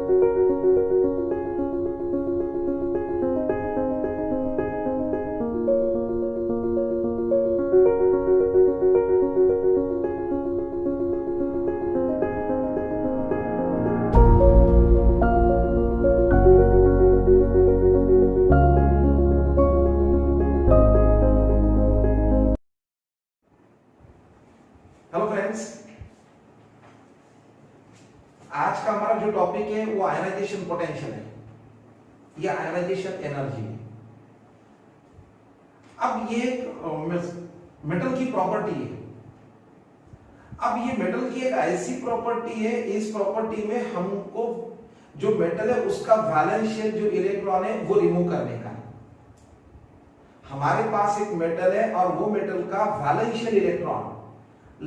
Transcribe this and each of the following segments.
Hello friends, आज का हमारा जो टॉपिक है वो आयनाइजेशन पोटेंशियल है या आयनाइजेशन एनर्जी है। अब ये मेटल की प्रॉपर्टी है। अब ये मेटल की एक ऐसी प्रॉपर्टी है, इस प्रॉपर्टी में हमको जो मेटल है उसका वैलेंस शेल जो इलेक्ट्रॉन है वो रिमूव करने का है। हमारे पास एक मेटल है और वो मेटल का valence shell electron,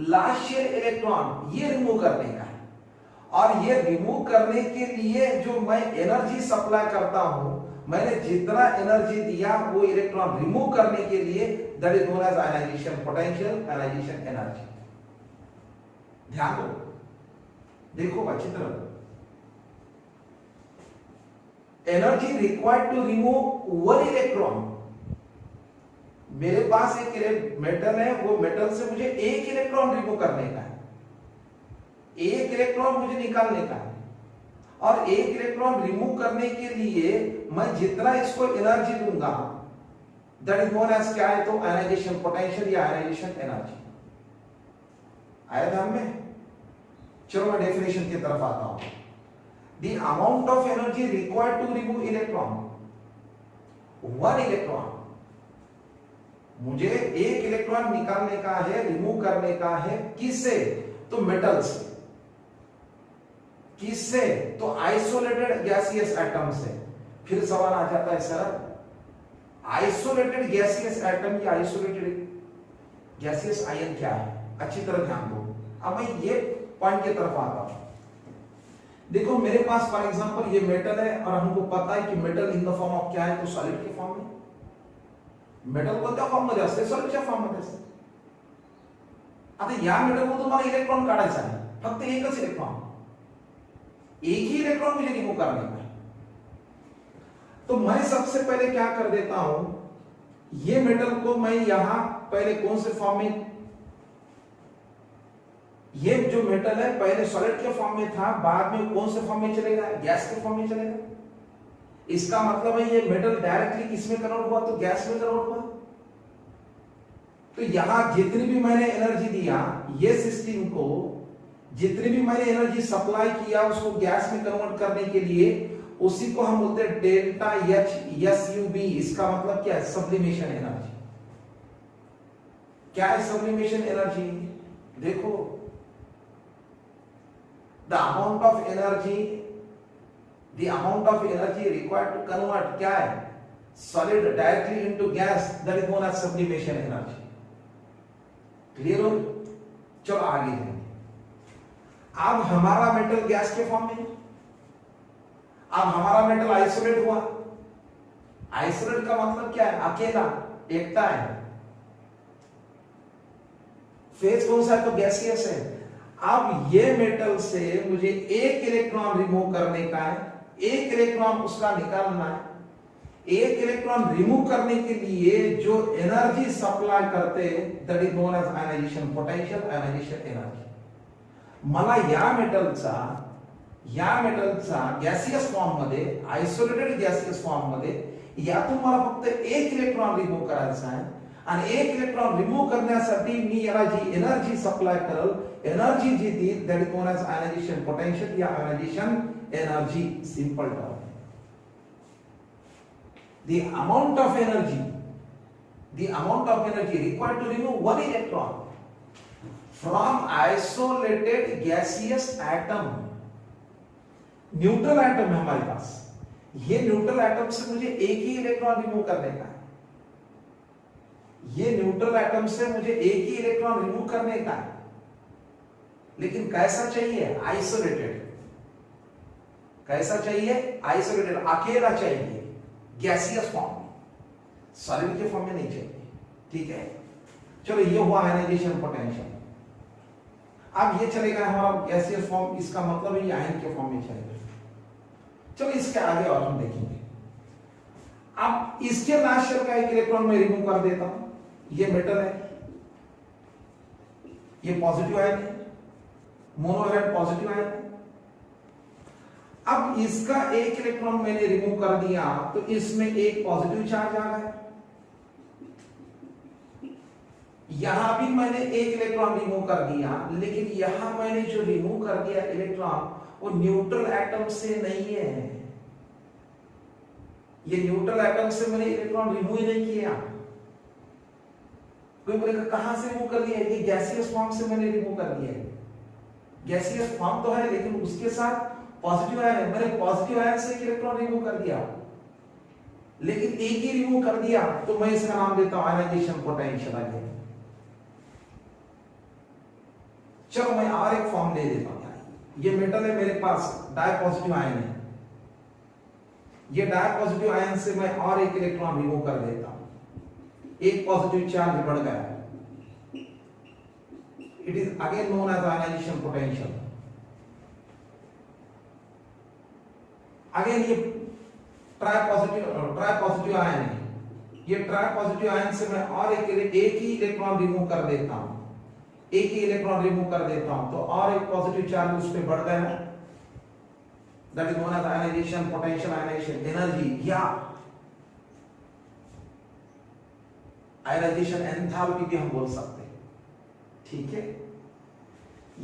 last shell electron ये रिमूव करने का है। और ये रिमूव करने के लिए जो मैं एनर्जी सप्लाई करता हूं, मैंने जितना एनर्जी दिया वो इलेक्ट्रॉन रिमूव करने के लिए, that is known as ionization potential, ionization energy. ध्यान दो, देखो अच्छी तरह। Energy required to remove one electron. मेरे पास एक मेटल है, वो मेटल से मुझे एक इलेक्ट्रॉन रिमूव करने का है, एक इलेक्ट्रॉन मुझे निकालने का है। और एक इलेक्ट्रॉन रिमूव करने के लिए मैं जितना इसको एनर्जी दूंगा, दैट इज नोन एज क्या है, तो आयनाइजेशन पोटेंशियल या आयनाइजेशन एनर्जी। आया ध्यान में? चलो मैं डेफिनेशन की तरफ आता हूं। The amount of energy required to remove electron, one electron, मुझे एक इलेक्ट्रॉन निकालने का है, रिमूव करने का है। किससे? तो मेटल से। किससे? तो आइसोलेटेड गैसियस एटम से। फिर सवाल आ जाता है, सर आइसोलेटेड गैसियस एटम या आइसोलेटेड गैसियस आयन क्या है? अच्छी तरह ध्यान दो। अब मैं ये पॉइंट की तरफ आता हूं। देखो मेरे पास फॉर एग्जांपल ये मेटल है और हमको पता है कि metal in the form of क्या है, तो सॉलिड के फॉर्म में। मेटल कोणत्या फॉर्म मध्ये असते? सॉलिडच्या फॉर्म मध्ये असते। आता या मेटल मधून मला इलेक्ट्रॉन काढायचा आहे, फक्त एकच इलेक्ट्रॉन, एक ही इलेक्ट्रॉन मुझे रिमूव करने का है। तो मैं सबसे पहले क्या कर देता हूं, ये मेटल को मैं यहां पहले कौन से फॉर्म में, ये जो मेटल है पहले सॉलिड के फॉर्म में था, बाद में कौन से फॉर्म में चलेगा? गैस के फॉर्म में चलेगा। इसका मतलब है ये मेटल डायरेक्टली किसमें कन्वर्ट हुआ? तो गैस में कन्वर्ट हुआ। तो यहां जितनी भी मैंने एनर्जी दिया, ये सिस्टम को जितनी भी मैंने एनर्जी सप्लाई किया उसको गैस में कन्वर्ट करने के लिए, उसी को हम बोलते हैं delta H S U B. इसका मतलब क्या है? Sublimation energy. क्या है सब्लिमेशन एनर्जी? देखो, the amount of energy, the amount of energy required to convert क्या है? solid directly into gas, that is known as sublimation energy। Clear हो? चलो आगे जाएंगे। अब हमारा मेटल गैस के फॉर्म में, अब हमारा मेटल आइसोलेट हुआ। आइसोलेट का मतलब क्या है? अकेला, एकता है। फेज कौन सा है? तो गैसियस है। अब ये मेटल से मुझे एक इलेक्ट्रॉन रिमूव करने का है, एक इलेक्ट्रॉन उसका निकालना है। एक इलेक्ट्रॉन रिमूव करने के लिए जो एनर्जी सप्लाई करते, that is known as ionization potential, ionization energy. मला या मेटलचा गॅसियस फॉर्म मध्ये, आयसोलेटेड गॅसियस फॉर्म मध्ये यातून मला फक्त एक इलेक्ट्रॉन रिमूव करायचा आहे। आणि एक इलेक्ट्रॉन रिमूव करण्यासाठी मी याला जी एनर्जी सप्लाई करल, एनर्जी जी दी, that is known as ionization potential या ionisation energy. Simple term, the amount of energy required to remove one electron from isolated gaseous atom। Neutral atom है हमारे पास, ये न्यूट्रल एटम से मुझे एक ही इलेक्ट्रॉन रिमूव करने का है। ये न्यूट्रल एटम से मुझे एक ही इलेक्ट्रॉन रिमूव करने का है, लेकिन कैसा चाहिए? आइसोलेटेड। कैसा चाहिए? आइसोलेटेड, अकेला चाहिए, गैसियस फॉर्म में, सॉलिड के फॉर्म में नहीं चाहिए। ठीक है, चलो ये हुआ आयनाइजेशन पोटेंशियल। अब ये चलेगा हमारा गैसियस फॉर्म, इसका मतलब है ये आयन के फॉर्म में चलेगा। चलो इसके आगे और हम देखेंगे। अब इसके लास्ट शेल का एक इलेक्ट्रॉन मैं रिमूव कर देता हूं। ये मेटल है, ये पॉजिटिव आयन है, मोनोहैलाइड पॉजिटिव आयन है। अब इसका एक इलेक्ट्रॉन मैंने रिमूव कर दिया तो इसमें एक पॉजिटिव चार्ज आ गया। यहां भी मैंने एक इलेक्ट्रॉन रिमूव कर दिया, लेकिन यहां मैंने जो रिमूव कर दिया इलेक्ट्रॉन वो न्यूट्रल एटम से नहीं है। ये न्यूट्रल एटम से मैंने इलेक्ट्रॉन रिमूव ही नहीं किया। कोई बोलेगा कहां से रिमूव कर दिया? ये गैसियस फॉर्म से मैंने रिमूव कर दिया है। गैसियस फॉर्म तो है लेकिन उसके साथ पॉजिटिव आयन है, मैंने पॉजिटिव आयन से इलेक्ट्रॉन रिमूव कर दिया, लेकिन एक ही रिमूव कर दिया तो मैं इसका नाम देता हूं आयनाइजेशन पोटेंशियल आगे। चलो मैं और एक फॉर्म ले देता हूं। ये मेटल है मेरे पास, डाई पॉजिटिव आयन है। ये डाई पॉजिटिव आयन से मैं और एक इलेक्ट्रॉन रिमूव कर देता हूं, एक पॉजिटिव चार्ज बढ़ गया। It is again known as ionization potential. Again ये ट्राई पॉजिटिव आयन है। ये ट्राई पॉजिटिव आयन से मैं और एक ही इलेक्ट्रॉन रिमूव कर देता हूं, एक ही इलेक्ट्रॉन रिमूव कर देता हूं तो और एक पॉजिटिव चार्ज उस पे बढ़ गया है। That is known as ionization potential, ionization energy या आयनाइजेशन एंथैल्पी भी हम बोल सकते हैं। ठीक है,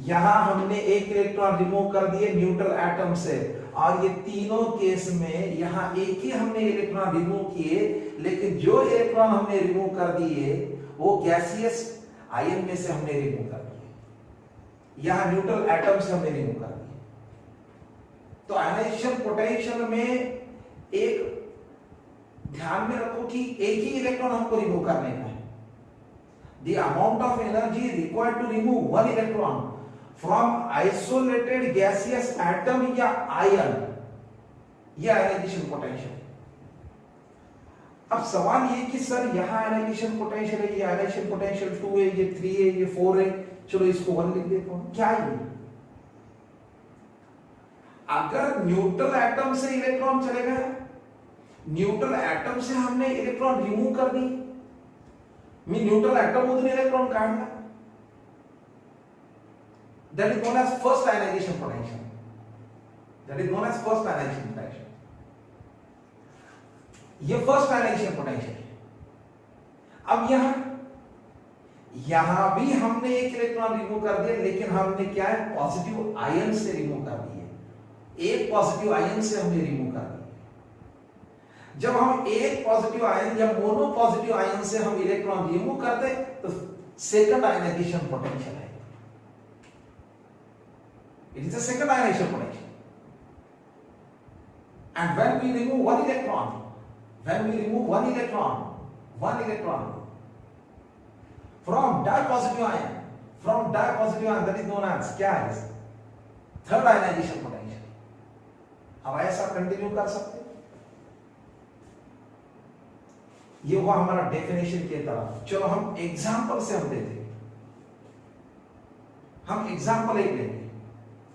यहां हमने एक इलेक्ट्रॉन रिमूव कर दिए न्यूट्रल एटम से, और ये तीनों केस में यहां एक ही हमने इलेक्ट्रॉन रिमूव किए, लेकिन जो इलेक्ट्रॉन हमने रिमूव कर दिए वो गैसियस आयन में से हमने रिमूव कर दिए, यहां न्यूट्रल एटम से हमने रिमूव कर दिए। तो आयनाइजेशन पोटेंशियल में एक ध्यान में रखो कि एक ही इलेक्ट्रॉन हमको रिमूव करने का है। The amount of energy required to remove one electron from isolated gaseous atom या आयन, यह आयनाइजेशन पोटेंशियल। अब सवाल ये कि सर यहां आयनाइजेशन पोटेंशियल है, ये आयनाइजेशन पोटेंशियल 2 है, ये 3 है, ये 4 है, चलो इसको 1 लिख देता हूं। क्या है? अगर न्यूट्रल एटम से इलेक्ट्रॉन चले गए, न्यूट्रल एटम से हमने इलेक्ट्रॉन रिमूव कर दी, मैं न्यूट्रल एटम उधर इलेक्ट्रॉन काटना, that is known as first ionization potential. That is known as first ionization potential. ये फर्स्ट आयनाइजेशन पोटेंशियल है। अब यहां भी हमने एक इलेक्ट्रॉन रिमूव कर दिया, लेकिन हमने क्या है, पॉजिटिव आयन से रिमूव कर दिए। एक पॉजिटिव आयन से हमने रिमूव कर दिया। जब हम एक पॉजिटिव आयन या मोनो पॉजिटिव आयन से हम इलेक्ट्रॉन रिमूव करते तो सेकंड आयनाइजेशन पोटेंशियल है। It is the second ionization potential. And when we remove one electron from dipositive ion, that is known as क्या है, third ionization potential. अब ऐसा कंटिन्यू कर सकते हैं। ये हुआ हमारा डेफिनेशन की तरफ। चलो हम एग्जाम्पल से हम देते हैं। हम एग्जाम्पल एक लेंगे।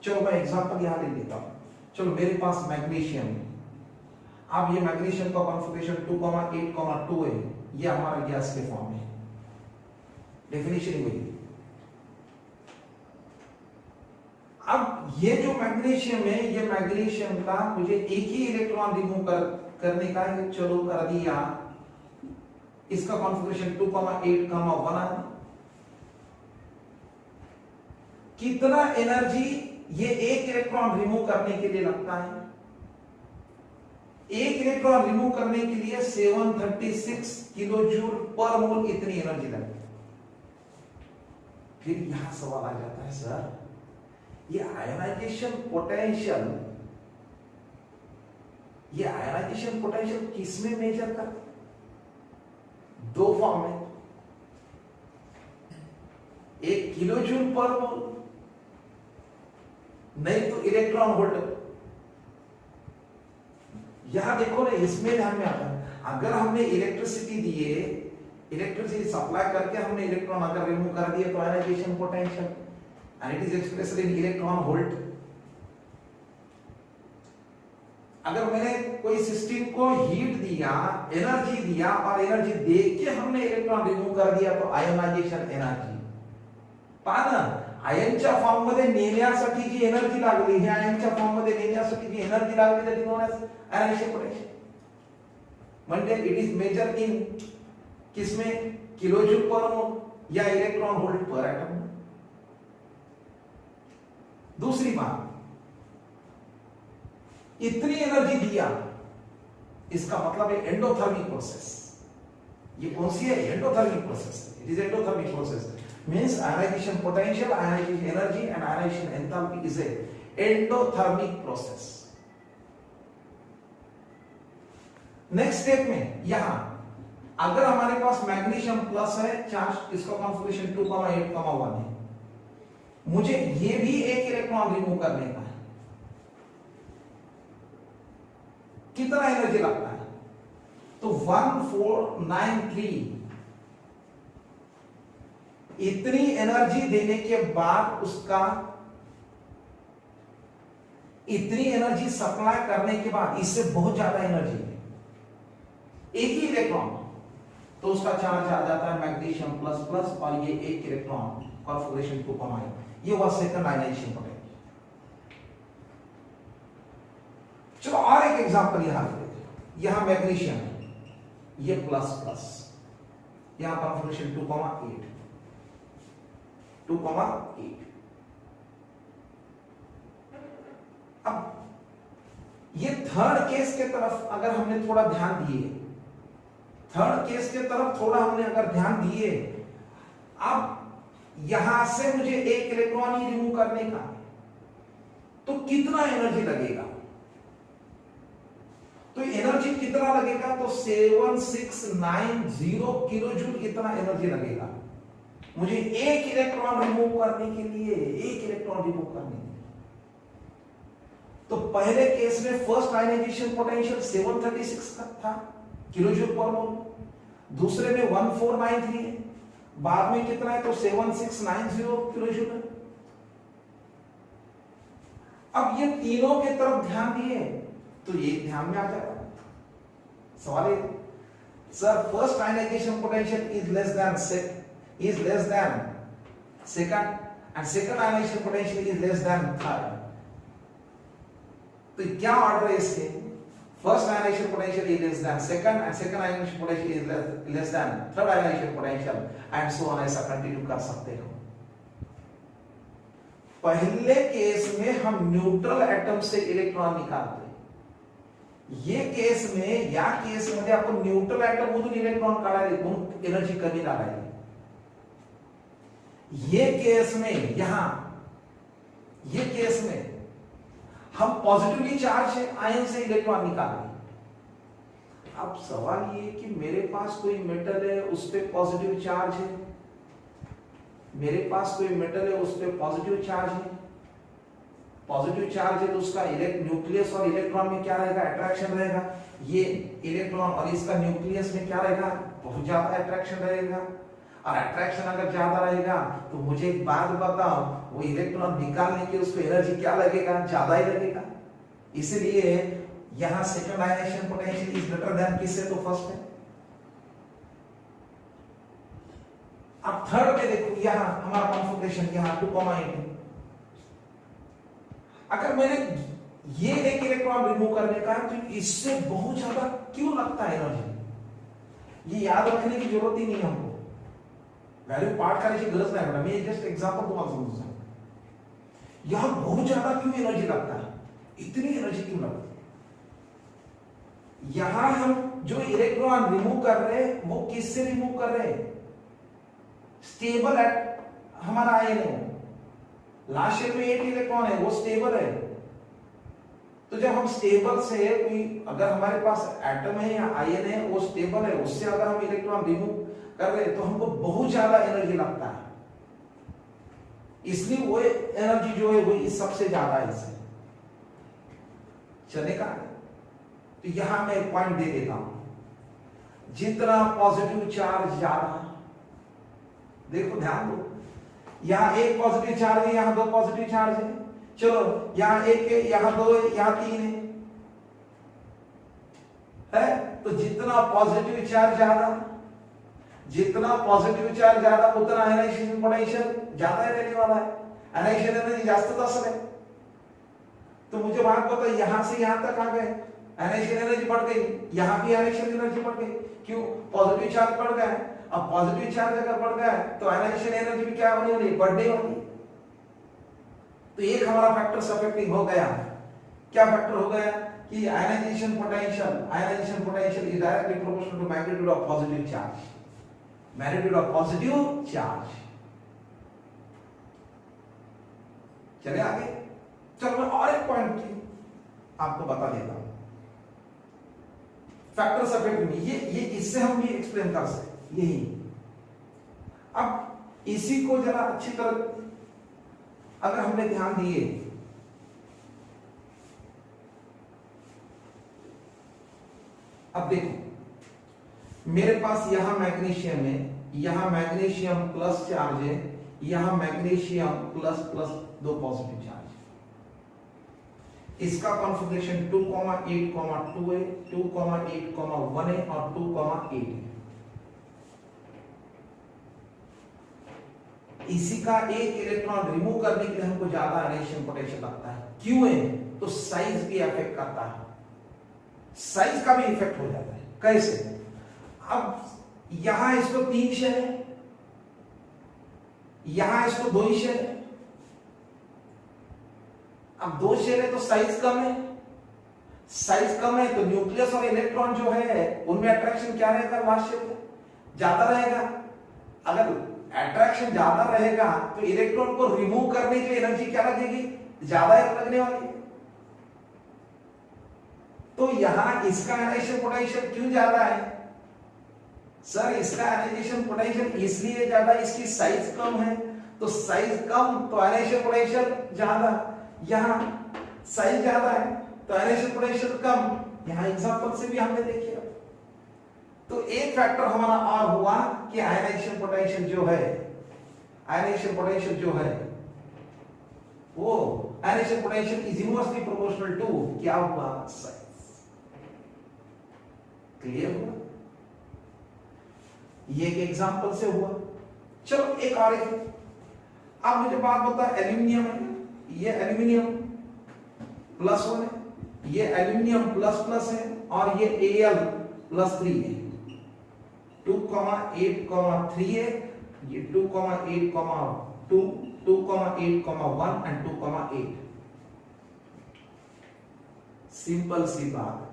चलो मैं एग्जांपल यहां ले लेता हूं। चलो मेरे पास मैग्नीशियम है। अब ये मैग्नीशियम का कॉन्फ़िगरेशन 2,8,2 है। ये हमारा गैस के फॉर्म में डेफिनेशन हुई। अब ये जो मैग्नीशियम है, ये मैग्नीशियम का मुझे एक ही इलेक्ट्रॉन रिमूव करने का है। चलो कर दिया। इसका कॉन्फ़िगरेशन 2,8,1 कितना एनर्जी ये एक इलेक्ट्रॉन रिमूव करने के लिए लगता है? एक इलेक्ट्रॉन रिमूव करने के लिए 736 किलो जूल पर मोल इतनी एनर्जी लगती है। फिर यहां सवाल आ जाता है, सर ये आयनाइजेशन पोटेंशियल किसमें मेजर करते हैं? दो फॉर्म में, एक किलो जूल पर मोल, नहीं तो इलेक्ट्रॉन वोल्ट। यहां देखो ना, इसमें ध्यान में आता है, अगर हमने इलेक्ट्रिसिटी दिए, इलेक्ट्रिसिटी सप्लाई करके हमने इलेक्ट्रॉन अगर रिमूव कर दिए तो ionization potential, and it is expressed in electron volt. अगर मैंने कोई सिस्टम को हीट दिया, एनर्जी दिया और एनर्जी दे के हमने इलेक्ट्रॉन रिमूव्ह कर दिया तो आयोनायझेशन एनर्जी. पहा ना, आयनच्या फॉर्म मध्ये नेण्यासाठी जी एनर्जी लागली, ह्या आयनच्या फॉर्म मध्ये नेण्यासाठी जी एनर्जी लागली त्याची नोन एज आयोनायझेशन पोटेन्शियल. म्हणजे इट इज मेजर इन किसमें, किलोजूल पर मोल या इलेक्ट्रॉन वोल्ट पर एटम. दूसरी बात, इतनी एनर्जी दिया, इसका मतलब है एंडोथर्मिक प्रोसेस. ये कौन सी है? Endothermic process. It is endothermic process. Means ionization potential, ionization energy and ionization enthalpy is a endothermic process. Next step में यहां अगर हमारे पास मैग्नीशियम प्लस है चार्ज, इसका कॉन्फिगरेशन 2,8,1 है, मुझे ये भी एक इलेक्ट्रॉन रिमूव करने का है. कितना एनर्जी लगता है? तो 1493. इतनी एनर्जी देने के बाद उसका, इतनी एनर्जी सप्लाई करने के बाद, इससे बहुत ज्यादा एनर्जी है, एक ही इलेक्ट्रॉन, तो उसका चार्ज आ जाता है मैग्नीशियम प्लस प्लस और ये एक इलेक्ट्रॉन कॉन्फिगरेशन 2,8. ये हुआ सेकंड आयनाइजेशन पोटेंशियल. चलो और एक एग्जांपल यहां लेते हैं. यहां मैग्नीशियम है, ये प्लस प्लस, यहां कॉन्फिगरेशन 2,8. अब ये थर्ड केस के तरफ अगर हमने थोड़ा ध्यान दिए, थर्ड केस के तरफ थोड़ा हमने अगर ध्यान दिए, अब यहां से मुझे एक इलेक्ट्रॉन ही रिमूव करने का, तो कितना एनर्जी लगेगा? तो एनर्जी कितना लगेगा? तो 7690 किलोजूल इतना एनर्जी लगेगा मुझे एक इलेक्ट्रॉन रिमूव करने के लिए, एक इलेक्ट्रॉन रिमूव करने के लिए. तो पहले केस में फर्स्ट आयनाइजेशन पोटेंशियल 736 था किलोजूल पर मोल, दूसरे में 1493 है, बाद में कितना है? तो 7690 किलोजूल है. अब ये तीनों के तरफ ध्यान दिए तो ये ध्यान में आ जाएगा. सवाल है sir, first ionization potential is less than second and second ionization potential is less than third. तो क्या ऑर्डर है इसके? First ionization potential is less than second and second ionization potential is less than third ionization potential and so on. ऐसा continue कर सकते हो. पहले case में हम न्यूट्रल एटम से इलेक्ट्रॉन निकालते, ये केस में या केस मध्ये आपण न्यूट्रल एटम मधून इलेक्ट्रॉन काढायला म्हणून एनर्जी कमी लागायची. ये केस में, यहां ये केस में हम पॉजिटिवली चार्ज आयन से इलेक्ट्रॉन निकालेंगे. अब सवाल ये कि मेरे पास कोई मेटल है उस पे पॉजिटिव चार्ज है, मेरे पास कोई मेटल है उस पे पॉजिटिव चार्ज है, पॉजिटिव चार्ज है तो उसका न्यूक्लियस और इलेक्ट्रॉन में क्या रहेगा? अट्रैक्शन रहेगा. ये इलेक्ट्रॉन और इसका न्यूक्लियस में क्या रहेगा? बहुत ज्यादा अट्रैक्शन रहेगा. और अट्रैक्शन अगर ज्यादा रहेगा तो मुझे एक बात बताओ, वो इलेक्ट्रॉन निकालने की उसको एनर्जी क्या लगेगा? ज्यादा ही लगेगा. इसलिए यहां second ionization potential is greater than किससे? तो फर्स्ट है. अब थर्ड पे देखो, यहां हमारा कॉन्फिगरेशन यहां 2,8 है. अगर मैंने ये एक इलेक्ट्रॉन रिमूव करने का है तो इससे बहुत ज्यादा क्यों लगता है एनर्जी? ये याद रखने की जरूरत ही नहीं हमको, वैल्यू पार्ट करायची गरज नाही मॅडम. मी जस्ट एग्जांपल तुम्हाला समजून सांगतो. यहां बहुत ज्यादा क्यों एनर्जी लगता है? इतनी एनर्जी क्यों लगती है? यहां हम जो इलेक्ट्रॉन रिमूव कर रहे हैं वो किससे रिमूव कर रहे हैं? स्टेबल एट हमारा आयन है, लास्ट शेल में 8 इलेक्ट्रॉन है, वो स्टेबल है. तो जब हम स्टेबल से कोई, अगर हमारे पास एटम है या आयन है वो स्टेबल है, उससे अगर हम इलेक्ट्रॉन रिमूव कर रहे हैं तो हमको बहुत ज्यादा एनर्जी लगता है. इसलिए वो एनर्जी जो है वो सबसे ज्यादा है इससे. चलेगा? तो यहां मैं एक पॉइंट दे देता हूं, जितना पॉजिटिव चार्ज ज्यादा, देखो ध्यान दो, यहां एक पॉजिटिव चार्ज है, यहां 2 पॉजिटिव चार्ज है. चलो यहां 1 है, यहां 2 है, यहां 3 है. है। तो जितना पॉजिटिव चार्ज ज्यादा, जितना पॉजिटिव चार्ज ज्यादा उतना आयनाइजेशन पोटेंशियल ज्यादा रहने वाला है, आयनाइजेशन एनर्जी जास्त असेल। तो मुझे बात बताओ, यहां से यहां तक आ गए, आयनाइजेशन एनर्जी बढ़ गई, यहां भी आयनाइजेशन एनर्जी बढ़ गई। क्यों? पॉजिटिव चार्ज बढ़ गया है। अब पॉजिटिव चार्ज अगर बढ़ गया है तो आयनाइजेशन एनर्जी भी क्या होने वाली है? बढ़ने वाली। तो एक हमारा फैक्टर्स अफेक्टिंग हो गया। क्या फैक्टर हो गया? कि ionization potential is directly proportional to magnitude of positive charge, magnitude of positive charge. चले आगे। चलो मैं और एक पॉइंट आपको बता देता हूं फैक्टर्स अफेक्ट में। ये इससे हम भी एक्सप्लेन कर सकते यही। अब इसी को जरा अच्छी तरह अगर हमने ध्यान दिए, अब देखो मेरे पास यहां मैग्नीशियम है, यहां मैग्नीशियम प्लस चार्ज है, यहां मैग्नीशियम प्लस प्लस दो पॉजिटिव चार्ज। इसका कॉन्फ़िगरेशन 2,8,2 है, 2,8,1 है और 2,8 है। इसी का एक इलेक्ट्रॉन रिमूव करने के लिए हमको ज्यादा आयनाइजेशन पोटेंशियल लगता है। क्यों है? तो साइज भी अफेक्ट करता है, साइज का भी इफेक्ट हो जाता है। कैसे? अब यहां इसको 3 शेल है, यहां इसको 2 ही शेल है। अब 2 शेल है तो साइज कम है, साइज कम है तो न्यूक्लियस और इलेक्ट्रॉन जो है उनमें अट्रैक्शन क्या रहेगा? लास्ट शेल ज्यादा रहेगा। अगर अट्रैक्शन ज्यादा रहेगा तो इलेक्ट्रॉन को रिमूव करने की एनर्जी क्या लगेगी? ज्यादा लगने वाली है। तो यहां इसका आयनाइजेशन पोटेंशियल क्यों ज्यादा है? सर इसका आयनाइजेशन पोटेंशियल इसलिए ज्यादा, इसकी साइज कम है। तो साइज कम तो आयनाइजेशन पोटेंशियल ज्यादा, यहां साइज ज्यादा है तो आयनाइजेशन पोटेंशियल कम। यहां एग्जांपल से भी हमने देखिए। तो एक फैक्टर हमारा और हुआ कि आयनाइजेशन पोटेंशियल जो है, आयनाइजेशन पोटेंशियल जो है वो ionization potential is inversely proportional to क्या हुआ? साइज। क्लियर हुआ? ये एक एग्जांपल से हुआ। चलो एक और एक। अब मुझे बात बता, एल्यूमिनियम है, ये एल्यूमिनियम +1 है, ये एल्यूमिनियम प्लस है और ये Al+3 है। 2,8,3 है, ये 2,8,2, 2,8,1 एंड 2,8। सिंपल सी बात है,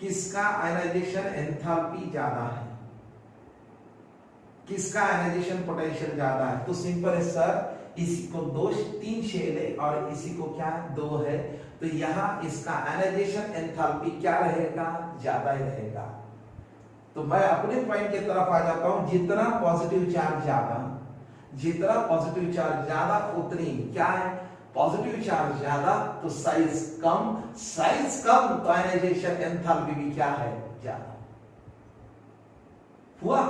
किसका आयनाइजेशन एंथैल्पी ज्यादा है, किसका आयनाइजेशन पोटेंशियल ज्यादा है? तो सिंपल है सर, इसी को 3 शेल है और इसी को क्या 2 है, तो यहां इसका आयनाइजेशन एंथैल्पी क्या रहेगा? ज्यादा ही रहेगा। तो मैं अपने पॉइंट की तरफ आ जाता हूं, जितना पॉजिटिव चार्ज ज्यादा, जितना पॉजिटिव चार्ज ज्यादा उतनी क्या है? पॉजिटिव चार्ज ज्यादा तो साइज कम, साइज कम तो आयनाइजेशन एंथैल्पी भी क्या है? ज्यादा। हुआ?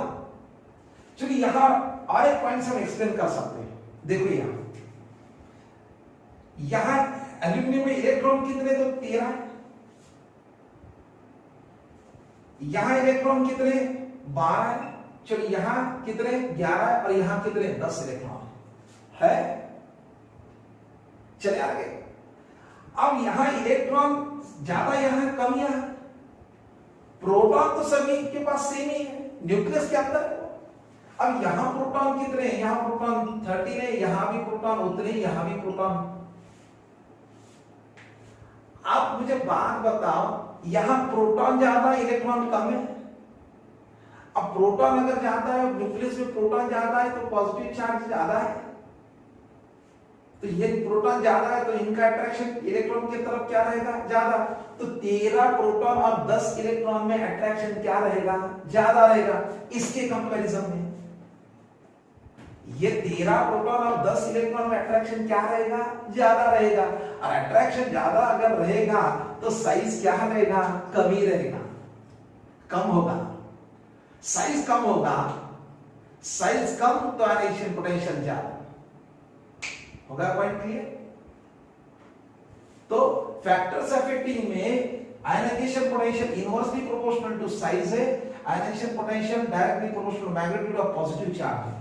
चलिए यहां और एक पॉइंट हम एक्सप्लेन कर सकते हैं। देखो यहां एल्यूमिनियम में इलेक्ट्रॉन कितने? तो 13 है। यहां इलेक्ट्रॉन कितने? 12 है। चलो यहां कितने? 11 है और यहां कितने? 10 इलेक्ट्रॉन है। चले आगे। अब यहां इलेक्ट्रॉन ज्यादा, यहां कम, यहां प्रोटॉन तो सभी के पास सेम ही है न्यूक्लियस के अंदर। अब यहां प्रोटॉन कितने हैं? यहां प्रोटॉन 13 है, यहां भी प्रोटॉन उतने, यहां भी प्रोटॉन। आप मुझे बात बताओ, यहां प्रोटॉन ज्यादा इलेक्ट्रॉन कम है। अब प्रोटॉन अगर ज्यादा है, न्यूक्लियस में प्रोटॉन ज्यादा है तो पॉजिटिव चार्ज ज्यादा है। तो ये प्रोटॉन ज्यादा है तो इनका अट्रैक्शन इलेक्ट्रॉन की तरफ क्या रहेगा? ज्यादा। तो 13 प्रोटॉन और 10 इलेक्ट्रॉन में अट्रैक्शन क्या रहेगा? ज्यादा रहेगा। इसके कंपैरिजन में ये 13 प्रोटॉन और 10 इलेक्ट्रॉन में अट्रैक्शन क्या रहेगा? ज्यादा रहेगा। और अट्रैक्शन ज्यादा अगर रहेगा तो साइज क्या रहेगा? कम ही रहेगा, कम होगा। साइज कम होगा, साइज कम तो आयनाइजेशन पोटेंशियल ज्यादा होगा। Point clear? तो फैक्टर्स अफेक्टिंग में ionisation potential inversely proportional to size है, ionisation potential directly proportional to magnitude of positive charge है।